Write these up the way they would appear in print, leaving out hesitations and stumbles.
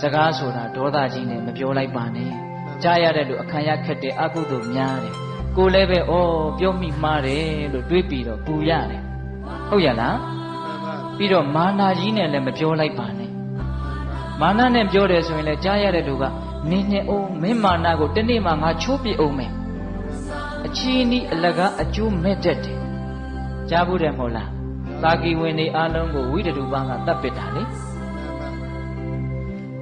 စကားဆိုတာဒေါသကြီးနဲ့မပြောလိုက်ပါနဲ့ကြားရတဲ့လူအခမ်းရခက်တဲ့အကုသိုလ်များတယ်ကိုလည်းပဲဩပြောမိမှားတယ်လို့တွေးပြီးတော့ပူရတယ်ဟုတ်ရလားပြီးတော့မာနာကြီးနဲ့လည်းမပြောလိုက်ပါနဲ့မာနနဲ့ပြောတယ်ဆိုရင်လည်းကြားရတဲ့လူကနင်းနေအောင်မင်းမာနကိုတနေ့မှငါချိုးပြအောင်မယ်အချီးနီးအလကားအကျိုးမဲ့တတ်တယ်ကြားဘူးတယ်မဟုတ်လားသာကီဝင်နေအားလုံးကိုဝိတ္တုပန်းကတတ်ပစ်တာလေ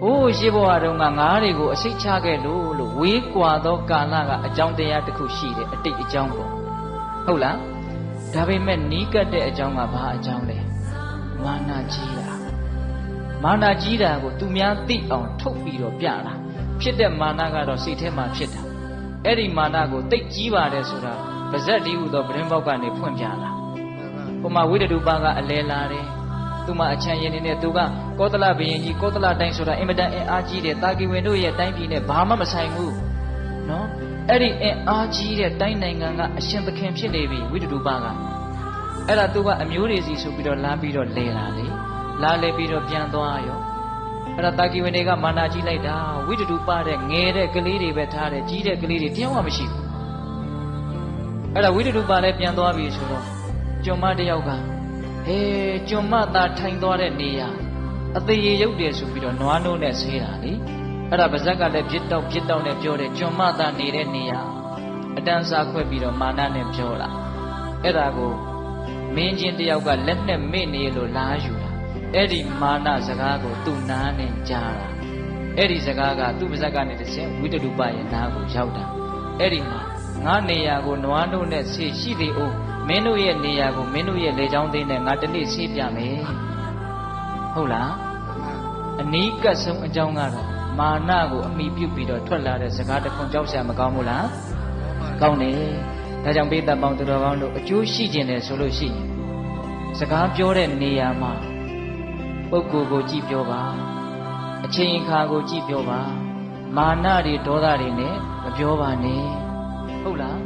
ဟိုးရှိဘဝတုန်းကငါးတွေကိုအစိတ်ချခဲ့လို့ဝေးကွာသောကာလကအကြောင်းတရားတစ်ခုရှိတယ်အတိတ်အကြောင်းပေါ့ဟုတ်လားဒါပေမဲ့နီးကပ်တဲ့အကြောင်းကဘာအကြောင်းလဲမာနကြီးတာမာနကြီးတာကိုသူများသိအောင်ထုတ်ပြီးတော့ပြတာဖြစ်တဲ့မာနကတော့စိတ်ထဲမှာဖြစ်တာအဲ့ဒီမာနကိုသိကြီးပါတယ်ဆိုတာပါဇက်ဒီဟုသောပရင်းပေါက်ကနေဖွင့်ပြတာဟိုမှာဝိတ္တုပန်းကအလဲလာတယ်သူမှအချမ်းရင်နေတဲ့သူကကောသလဘုရင်ကြီးကောသလတိုင်းဆိုတာအင်မတန်အင်အားကြီးတယ်တာကီဝင်တို့ရဲ့တိုင်းပြည်နဲ့ဘာမှမဆိုင်ဘူးနော်အဲ့ဒီအင်အားကြီးတဲ့တိုင်းနိုင်ငံကအရှင်သခင်ဖြစ်နေပြီဝိတ္တုပန်းကအဲ့ဒါသူကအမျိုးတွေစီဆိုပြီးတော့လာပြီးတော့လဲလာလေလာလဲပြီးတော့ပြန်သွားရောအဲ့ဒါတာကီဝင်တွေကမာနာကြီးလိုက်တာဝိတ္တုပန်းတဲ့ငယ်တဲ့ကလေးတွေပဲထားတယ်ကြီးတဲ့ကလေးတွေတယောက်မှမရှိဘူးအဲ့ဒါဝိတ္တုပန်းလည်းပြန်သွားပြီဆိုတော့ကျွန်မတယောက်ကဟေးကျွန်မသာထိုင်သွားတဲ့နေရာအသေးရရုပ်တယ်ဆိုပြီးတော့နွားနိုးနဲ့ဆေးတာလေအဲ့ဒါပါဇက်ကလည်းပြစ်တောက်နဲ့ပြောတယ်ကျွန်မသာနေတဲ့နေရာအတန်းစားခွဲပြီးတော့မာနနဲ့ပြောတာအဲ့ဒါကိုမင်းချင်းတယောက်ကလက်နဲ့မေ့နေလို့လာယူတာအဲ့ဒီမာနစကားကိုသူ့နားနဲ့ကြားတာအဲ့ဒီစကားကသူ့ပါဇက်ကနေတစ်ဆင့်ဝိတ္တုပရဲ့နားကိုရောက်တာအဲ့ဒီမှာငါနေရာကိုနွားနိုးနဲ့ဆေးရှိသေးဦးမင်းတို့ရဲ့နေရာကိုမင်းတို့ရဲ့လေချောင်းသိန်းနဲ့ငါတနေ့ဆေးပြမယ်ဟုတ်လားအနီးကပ်ဆုံးအကြောင်းကတော့မာနကိုအမိပြုတ်ပြီးတော့ထွက်လာတဲ့စကားတစ်ခွန်းကြောက်စရာမကောင်းဘူးလားကောင်းတယ်ဒါကြောင့်ပိဿပေါင်းသူတော်ကောင်းတို့အကျိုးရှိခြင်းတယ်ဆိုလို့ရှိရင်စကားပြောတဲ့နေရာမှာပုဂ္ဂိုလ်ကိုကြည့်ပြောပါအချိန်အခါကိုကြည့်ပြောပါမာနတွေဒေါသတွေနဲ့မပြောပါနဲ့ဟုတ်လား